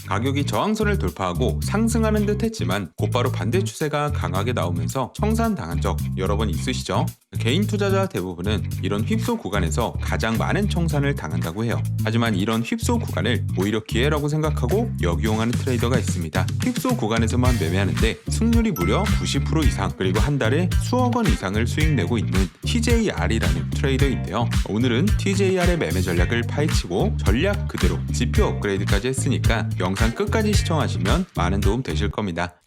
가격이 저항선을 돌파하고 상승하는 듯 했지만 곧바로 반대 추세가 강하게 나오면서 청산당한 적 여러 번 있으시죠? 개인 투자자 대부분은 이런 휩소 구간에서 가장 많은 청산을 당한다고 해요. 하지만 이런 휩소 구간을 오히려 기회라고 생각하고 역이용하는 트레이더가 있습니다. 휩소 구간에서만 매매하는데 승률이 무려 90% 이상, 그리고 한 달에 수억 원 이상을 수익 내고 있는 TJR이라는 트레이더인데요. 오늘은 TJR의 매매 전략을 파헤치고 전략 그대로 지표 업그레이드까지 했으니까 영상 끝까지 시청하시면 많은 도움 되실 겁니다.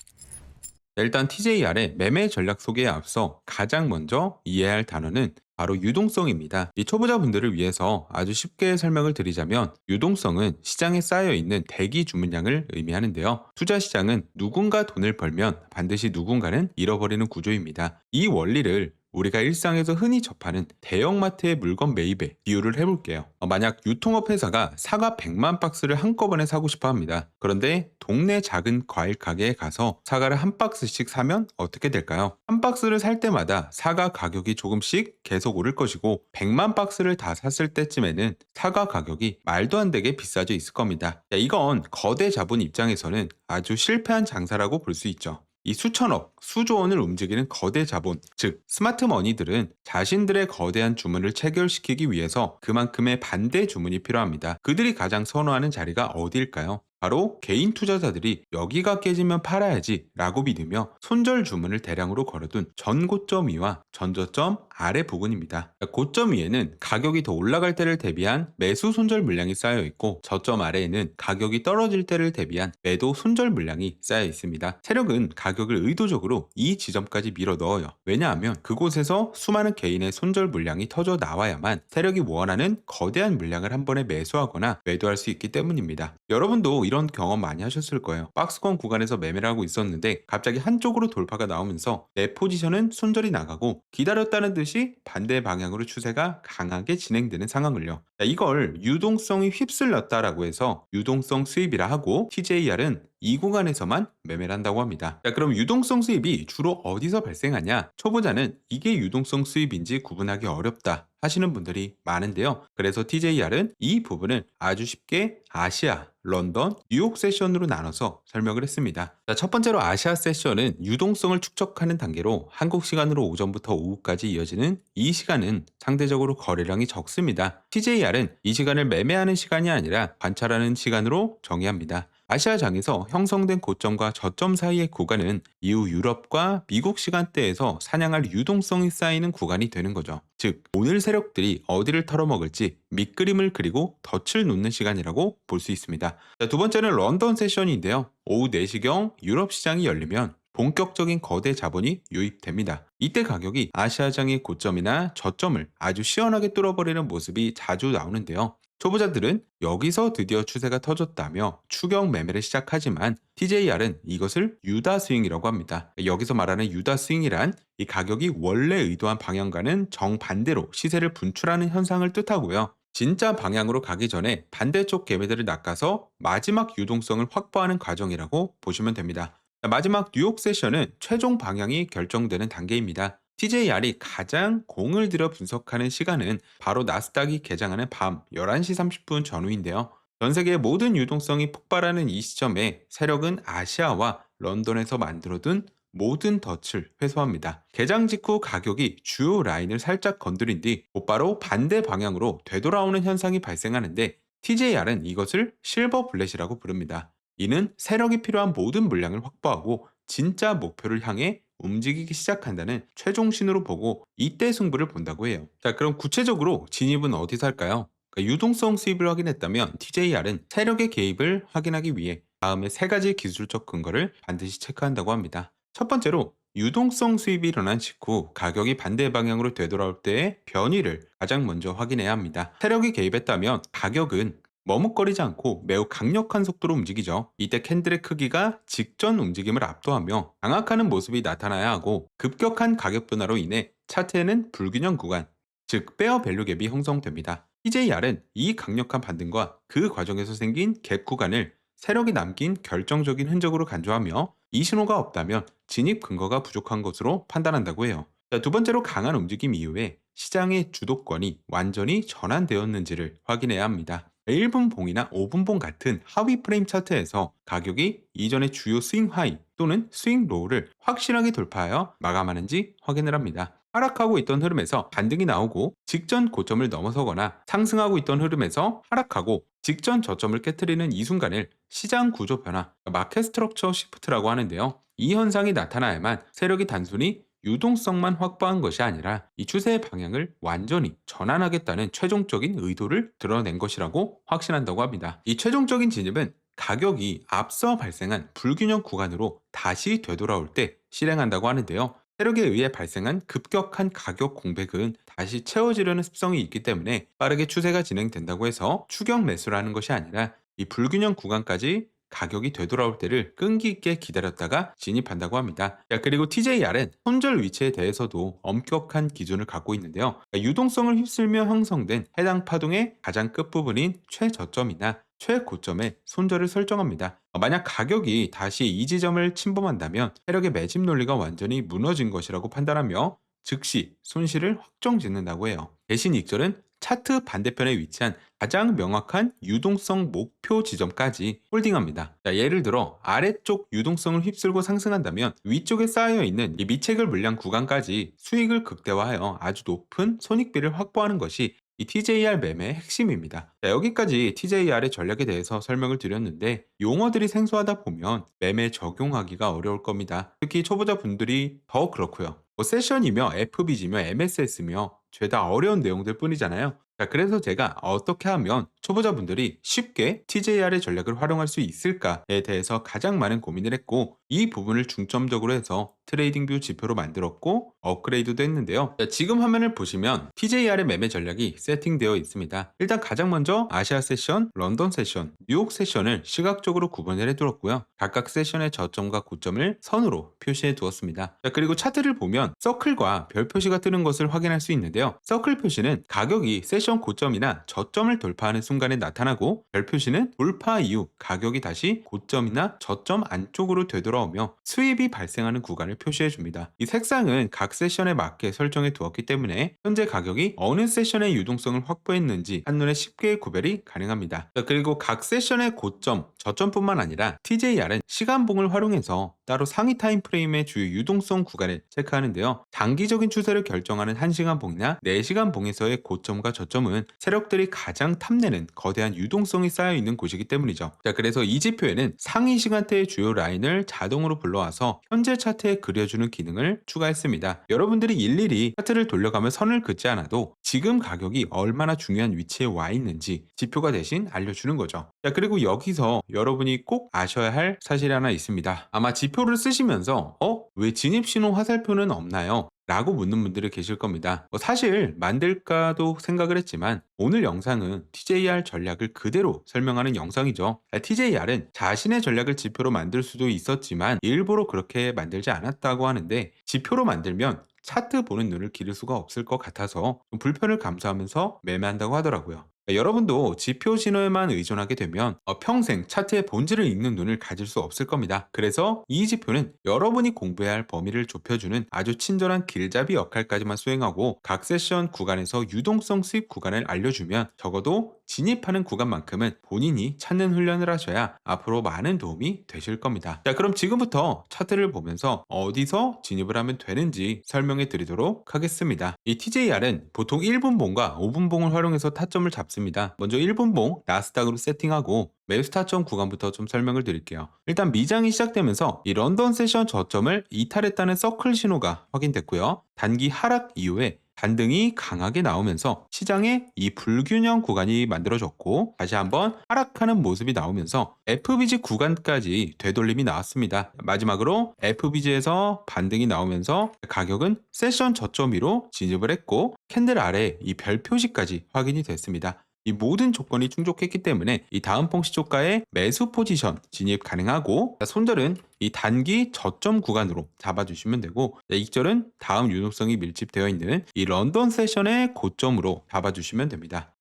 일단 TJR의 매매 전략 소개에 앞서 가장 먼저 이해해야 할 단어는 바로 유동성입니다. 이 초보자분들을 위해서 아주 쉽게 설명을 드리자면, 유동성은 시장에 쌓여 있는 대기 주문량을 의미하는데요. 투자 시장은 누군가 돈을 벌면 반드시 누군가는 잃어버리는 구조입니다. 이 원리를 우리가 일상에서 흔히 접하는 대형마트의 물건 매입에 비유를 해볼게요. 만약 유통업 회사가 사과 100만 박스를 한꺼번에 사고 싶어 합니다. 그런데 동네 작은 과일 가게에 가서 사과를 한 박스씩 사면 어떻게 될까요? 한 박스를 살 때마다 사과 가격이 조금씩 계속 오를 것이고, 100만 박스를 다 샀을 때쯤에는 사과 가격이 말도 안 되게 비싸져 있을 겁니다. 이건 거대 자본 입장에서는 아주 실패한 장사라고 볼 수 있죠. 이 수천억, 수조 원을 움직이는 거대 자본, 즉 스마트 머니들은 자신들의 거대한 주문을 체결시키기 위해서 그만큼의 반대 주문이 필요합니다. 그들이 가장 선호하는 자리가 어디일까요? 바로 개인 투자자들이 여기가 깨지면 팔아야지 라고 믿으며 손절 주문을 대량으로 걸어둔 전고점 위와 전저점 아래 부분입니다. 고점 위에는 가격이 더 올라갈 때를 대비한 매수 손절 물량이 쌓여 있고, 저점 아래에는 가격이 떨어질 때를 대비한 매도 손절 물량이 쌓여 있습니다. 세력은 가격을 의도적으로 이 지점까지 밀어 넣어요. 왜냐하면 그곳에서 수많은 개인의 손절 물량이 터져 나와야만 세력이 원하는 거대한 물량을 한 번에 매수하거나 매도할 수 있기 때문입니다. 여러분도 이런 경험 많이 하셨을 거예요. 박스권 구간에서 매매를 하고 있었는데 갑자기 한쪽으로 돌파가 나오면서 내 포지션은 손절이 나가고, 기다렸다는 듯이 반대 방향으로 추세가 강하게 진행되는 상황을요. 이걸 유동성이 휩쓸렸다라고 해서 유동성 수입이라 하고, TJR은 이 구간에서만 매매를 한다고 합니다. 그럼 유동성 수입이 주로 어디서 발생하냐? 초보자는 이게 유동성 수입인지 구분하기 어렵다 하시는 분들이 많은데요. 그래서 TJR은 이 부분을 아주 쉽게 아시아, 런던, 뉴욕 세션으로 나눠서 설명을 했습니다. 첫 번째로 아시아 세션은 유동성을 축적하는 단계로 한국 시간으로 오전부터 오후까지 이어지는 이 시간은 상대적으로 거래량이 적습니다. TJR은 이 시간을 매매하는 시간이 아니라 관찰하는 시간으로 정의합니다. 아시아장에서 형성된 고점과 저점 사이의 구간은 이후 유럽과 미국 시간대에서 사냥할 유동성이 쌓이는 구간이 되는 거죠. 즉, 오늘 세력들이 어디를 털어먹을지 밑그림을 그리고 덫을 놓는 시간이라고 볼 수 있습니다. 두 번째는 런던 세션인데요. 오후 4시경 유럽 시장이 열리면 본격적인 거대 자본이 유입됩니다. 이때 가격이 아시아장의 고점이나 저점을 아주 시원하게 뚫어버리는 모습이 자주 나오는데요. 초보자들은 여기서 드디어 추세가 터졌다며 추격 매매를 시작하지만, TJR은 이것을 유다 스윙이라고 합니다. 여기서 말하는 유다 스윙이란 이 가격이 원래 의도한 방향과는 정반대로 시세를 분출하는 현상을 뜻하고요. 진짜 방향으로 가기 전에 반대쪽 개매들을 낚아서 마지막 유동성을 확보하는 과정이라고 보시면 됩니다. 마지막 뉴욕 세션은 최종 방향이 결정되는 단계입니다. TJR이 가장 공을 들여 분석하는 시간은 바로 나스닥이 개장하는 밤 11시 30분 전후인데요. 전 세계의 모든 유동성이 폭발하는 이 시점에 세력은 아시아와 런던에서 만들어둔 모든 덫을 회수합니다. 개장 직후 가격이 주요 라인을 살짝 건드린 뒤 곧바로 반대 방향으로 되돌아오는 현상이 발생하는데, TJR은 이것을 실버 블렛이라고 부릅니다. 이는 세력이 필요한 모든 물량을 확보하고 진짜 목표를 향해 움직이기 시작한다는 최종 신호로 보고 이때 승부를 본다고 해요. 자, 그럼 구체적으로 진입은 어디서 할까요? 유동성 수입을 확인했다면 TJR은 세력의 개입을 확인하기 위해 다음에 세 가지 기술적 근거를 반드시 체크한다고 합니다. 첫 번째로, 유동성 수입이 일어난 직후 가격이 반대 방향으로 되돌아올 때의 변이를 가장 먼저 확인해야 합니다. 세력이 개입했다면 가격은 머뭇거리지 않고 매우 강력한 속도로 움직이죠. 이때 캔들의 크기가 직전 움직임을 압도하며 장악하는 모습이 나타나야 하고, 급격한 가격 변화로 인해 차트에는 불균형 구간, 즉 페어 밸류 갭이 형성됩니다. TJR은 이 강력한 반등과 그 과정에서 생긴 갭 구간을 세력이 남긴 결정적인 흔적으로 간주하며, 이 신호가 없다면 진입 근거가 부족한 것으로 판단한다고 해요. 두 번째로, 강한 움직임 이후에 시장의 주도권이 완전히 전환되었는지를 확인해야 합니다. 1분봉이나 5분봉 같은 하위 프레임 차트에서 가격이 이전의 주요 스윙 하이 또는 스윙 로우를 확실하게 돌파하여 마감하는지 확인을 합니다. 하락하고 있던 흐름에서 반등이 나오고 직전 고점을 넘어서거나 상승하고 있던 흐름에서 하락하고 직전 저점을 깨트리는 이 순간을 시장 구조 변화, 마켓 스트럭처 시프트라고 하는데요. 이 현상이 나타나야만 세력이 단순히 유동성만 확보한 것이 아니라 이 추세의 방향을 완전히 전환하겠다는 최종적인 의도를 드러낸 것이라고 확신한다고 합니다. 이 최종적인 진입은 가격이 앞서 발생한 불균형 구간으로 다시 되돌아올 때 실행한다고 하는데요. 세력에 의해 발생한 급격한 가격 공백은 다시 채워지려는 습성이 있기 때문에 빠르게 추세가 진행된다고 해서 추격 매수를 하는 것이 아니라 이 불균형 구간까지 가격이 되돌아올 때를 끈기 있게 기다렸다가 진입한다고 합니다. 그리고 TJR은 손절 위치에 대해서도 엄격한 기준을 갖고 있는데요. 유동성을 휩쓸며 형성된 해당 파동의 가장 끝부분인 최저점이나 최고점에 손절을 설정합니다. 만약 가격이 다시 이 지점을 침범한다면 세력의 매집 논리가 완전히 무너진 것이라고 판단하며 즉시 손실을 확정짓는다고 해요. 대신 익절은 차트 반대편에 위치한 가장 명확한 유동성 목표 지점까지 홀딩합니다. 예를 들어 아래쪽 유동성을 휩쓸고 상승한다면 위쪽에 쌓여있는 이 미체결 물량 구간까지 수익을 극대화하여 아주 높은 손익비를 확보하는 것이 이 TJR 매매의 핵심입니다. 여기까지 TJR의 전략에 대해서 설명을 드렸는데 용어들이 생소하다 보면 매매에 적용하기가 어려울 겁니다. 특히 초보자분들이 더 그렇고요. 세션이며 FBG며 MSS며 죄다 어려운 내용들 뿐이잖아요. 그래서 제가 어떻게 하면 초보자분들이 쉽게 TJR의 전략을 활용할 수 있을까에 대해서 가장 많은 고민을 했고 이 부분을 중점적으로 해서 트레이딩뷰 지표로 만들었고 업그레이드도 했는데요. 지금 화면을 보시면 TJR의 매매 전략이 세팅되어 있습니다. 일단 가장 먼저 아시아 세션, 런던 세션, 뉴욕 세션을 시각적으로 구분을 해두었고요. 각각 세션의 저점과 고점을 선으로 표시해 두었습니다. 그리고 차트를 보면 서클과 별 표시가 뜨는 것을 확인할 수 있는데요. 서클 표시는 가격이 세션 고점이나 저점을 돌파하는 순간에 나타나고 별 표시는 돌파 이후 가격이 다시 고점이나 저점 안쪽으로 되돌아오며 수입이 발생하는 구간을 표시해 줍니다. 이 색상은 각 세션에 맞게 설정해 두었기 때문에 현재 가격이 어느 세션의 유동성을 확보했는지 한눈에 쉽게 구별이 가능합니다. 그리고 각 세션의 고점, 저점뿐만 아니라 TJR은 시간봉을 활용해서 따로 상위 타임프레임의 주요 유동성 구간을 체크하는데요. 장기적인 추세를 결정하는 1시간 봉이나 4시간 봉에서의 고점과 저점은 세력들이 가장 탐내는 거대한 유동성이 쌓여있는 곳이기 때문이죠. 그래서 이 지표에는 상위 시간대의 주요 라인을 자동으로 불러와서 현재 차트에 그려주는 기능을 추가했습니다. 여러분들이 일일이 차트를 돌려가며 선을 긋지 않아도 지금 가격이 얼마나 중요한 위치에 와 있는지 지표가 대신 알려주는 거죠. 그리고 여기서 여러분이 꼭 아셔야 할 사실이 하나 있습니다. 아마 지표를 쓰시면서 왜 진입신호 화살표는 없나요? 라고 묻는 분들이 계실 겁니다. 사실 만들까도 생각을 했지만 오늘 영상은 TJR 전략을 그대로 설명하는 영상이죠. TJR은 자신의 전략을 지표로 만들 수도 있었지만 일부러 그렇게 만들지 않았다고 하는데 지표로 만들면 차트 보는 눈을 기를 수가 없을 것 같아서 좀 불편을 감수하면서 매매한다고 하더라고요. 여러분도 지표 신호에만 의존하게 되면 평생 차트의 본질을 읽는 눈을 가질 수 없을 겁니다. 그래서 이 지표는 여러분이 공부해야 할 범위를 좁혀주는 아주 친절한 길잡이 역할까지만 수행하고 각 세션 구간에서 유동성 수익 구간을 알려주면 적어도 진입하는 구간만큼은 본인이 찾는 훈련을 하셔야 앞으로 많은 도움이 되실 겁니다. 그럼 지금부터 차트를 보면서 어디서 진입을 하면 되는지 설명해 드리도록 하겠습니다. 이 TJR은 보통 1분봉과 5분봉을 활용해서 타점을 잡습니다. 먼저 1분봉 나스닥으로 세팅하고 매수 타점 구간부터 좀 설명을 드릴게요. 일단 미장이 시작되면서 이 런던 세션 저점을 이탈했다는 서클 신호가 확인됐고요. 단기 하락 이후에 반등이 강하게 나오면서 시장에 이 불균형 구간이 만들어졌고 다시 한번 하락하는 모습이 나오면서 FBG 구간까지 되돌림이 나왔습니다. 마지막으로 FBG에서 반등이 나오면서 가격은 세션 저점 위로 진입을 했고 캔들 아래 이 별 표시까지 확인이 됐습니다. 이 모든 조건이 충족했기 때문에 이 다음 봉 시초가에 매수 포지션 진입 가능하고 손절은 이 단기 저점 구간으로 잡아주시면 되고 익절은 다음 유동성이 밀집되어 있는 이 런던 세션의 고점으로 잡아주시면 됩니다.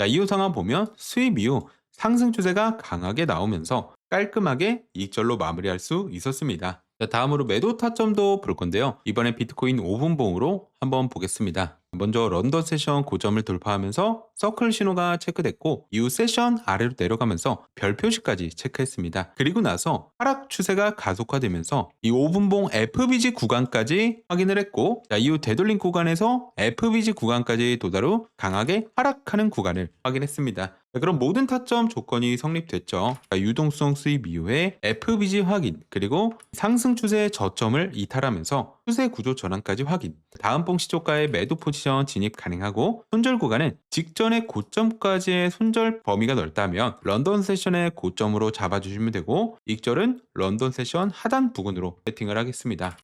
이후 상황 보면 수입 이후 상승 추세가 강하게 나오면서 깔끔하게 익절로 마무리할 수 있었습니다. 다음으로 매도 타점도 볼 건데요. 이번에 비트코인 5분봉으로 한번 보겠습니다. 먼저 런던 세션 고점을 돌파하면서 서클 신호가 체크됐고 이후 세션 아래로 내려가면서 별 표시까지 체크했습니다. 그리고 나서 하락 추세가 가속화되면서 이 5분봉 FBG 구간까지 확인을 했고, 자, 이후 되돌림 구간에서 FBG 구간까지 도달 후 강하게 하락하는 구간을 확인했습니다. 자, 그럼 모든 타점 조건이 성립됐죠. 자, 유동성 수입 이후에 FBG 확인, 그리고 상승 추세의 저점을 이탈하면서 추세 구조 전환까지 확인. 다음 봉 시초가의 매도 포지션 진입 가능하고, 손절 구간은 직전의 고점까지의 손절 범위가 넓다면 런던 세션의 고점으로 잡아주시면 되고, 익절은 런던 세션 하단 부근으로 세팅을 하겠습니다.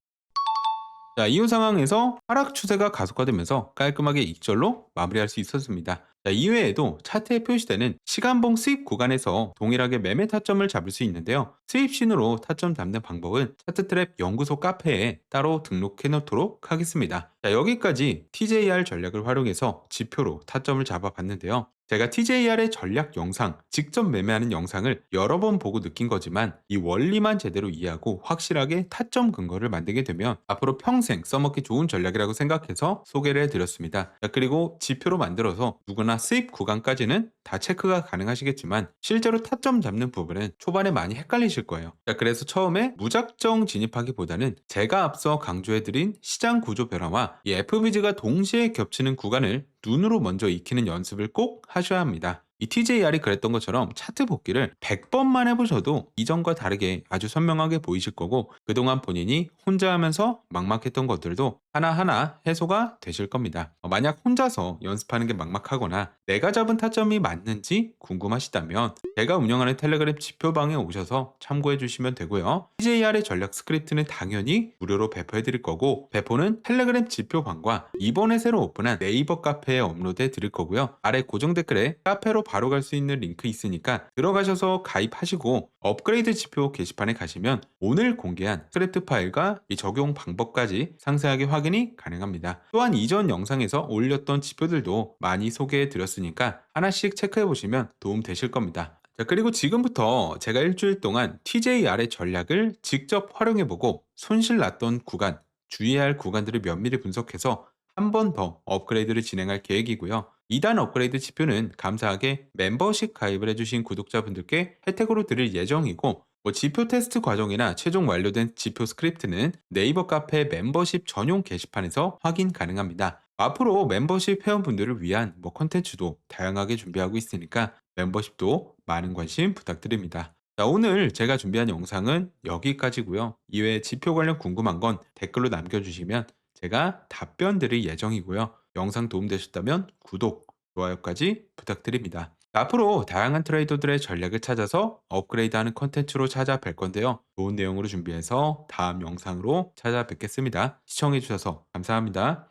자, 이후 상황에서 하락 추세가 가속화되면서 깔끔하게 익절로 마무리할 수 있었습니다. 자, 이외에도 차트에 표시되는 시간봉 수입 구간에서 동일하게 매매 타점을 잡을 수 있는데요. 수입 신호로 타점 잡는 방법은 차트트랩 연구소 카페에 따로 등록해 놓도록 하겠습니다. 자, 여기까지 TJR 전략을 활용해서 지표로 타점을 잡아봤는데요. 제가 TJR의 전략 영상, 직접 매매하는 영상을 여러 번 보고 느낀 거지만 이 원리만 제대로 이해하고 확실하게 타점 근거를 만들게 되면 앞으로 평생 써먹기 좋은 전략이라고 생각해서 소개를 해드렸습니다. 자, 그리고 지표로 만들어서 누구나 수입 구간까지는 다 체크가 가능하시겠지만 실제로 타점 잡는 부분은 초반에 많이 헷갈리실 거예요. 자, 그래서 처음에 무작정 진입하기보다는 제가 앞서 강조해드린 시장 구조 변화와 이 FBG가 동시에 겹치는 구간을 눈으로 먼저 익히는 연습을 꼭 하셔야 합니다. 이 TJR이 그랬던 것처럼 차트 복기를 100번만 해보셔도 이전과 다르게 아주 선명하게 보이실 거고, 그동안 본인이 혼자 하면서 막막했던 것들도 하나하나 해소가 되실 겁니다. 만약 혼자서 연습하는 게 막막하거나 내가 잡은 타점이 맞는지 궁금하시다면 제가 운영하는 텔레그램 지표방에 오셔서 참고해 주시면 되고요. TJR의 전략 스크립트는 당연히 무료로 배포해 드릴 거고, 배포는 텔레그램 지표방과 이번에 새로 오픈한 네이버 카페에 업로드해 드릴 거고요. 아래 고정 댓글에 카페로 바로 갈 수 있는 링크 있으니까 들어가셔서 가입하시고 업그레이드 지표 게시판에 가시면 오늘 공개한 스크립트 파일과 이 적용 방법까지 상세하게 확인이 가능합니다. 또한 이전 영상에서 올렸던 지표들도 많이 소개해 드렸으니까 하나씩 체크해 보시면 도움 되실 겁니다. 자, 그리고 지금부터 제가 일주일 동안 TJR의 전략을 직접 활용해보고 손실 났던 구간, 주의해야 할 구간들을 면밀히 분석해서 한 번 더 업그레이드를 진행할 계획이고요. 2단 업그레이드 지표는 감사하게 멤버십 가입을 해주신 구독자분들께 혜택으로 드릴 예정이고, 지표 테스트 과정이나 최종 완료된 지표 스크립트는 네이버 카페 멤버십 전용 게시판에서 확인 가능합니다. 앞으로 멤버십 회원분들을 위한 컨텐츠도 다양하게 준비하고 있으니까 멤버십도 많은 관심 부탁드립니다. 자, 오늘 제가 준비한 영상은 여기까지고요. 이외에 지표 관련 궁금한 건 댓글로 남겨주시면 제가 답변 드릴 예정이고요. 영상 도움되셨다면 구독, 좋아요까지 부탁드립니다. 앞으로 다양한 트레이더들의 전략을 찾아서 업그레이드하는 컨텐츠로 찾아뵐 건데요. 좋은 내용으로 준비해서 다음 영상으로 찾아뵙겠습니다. 시청해주셔서 감사합니다.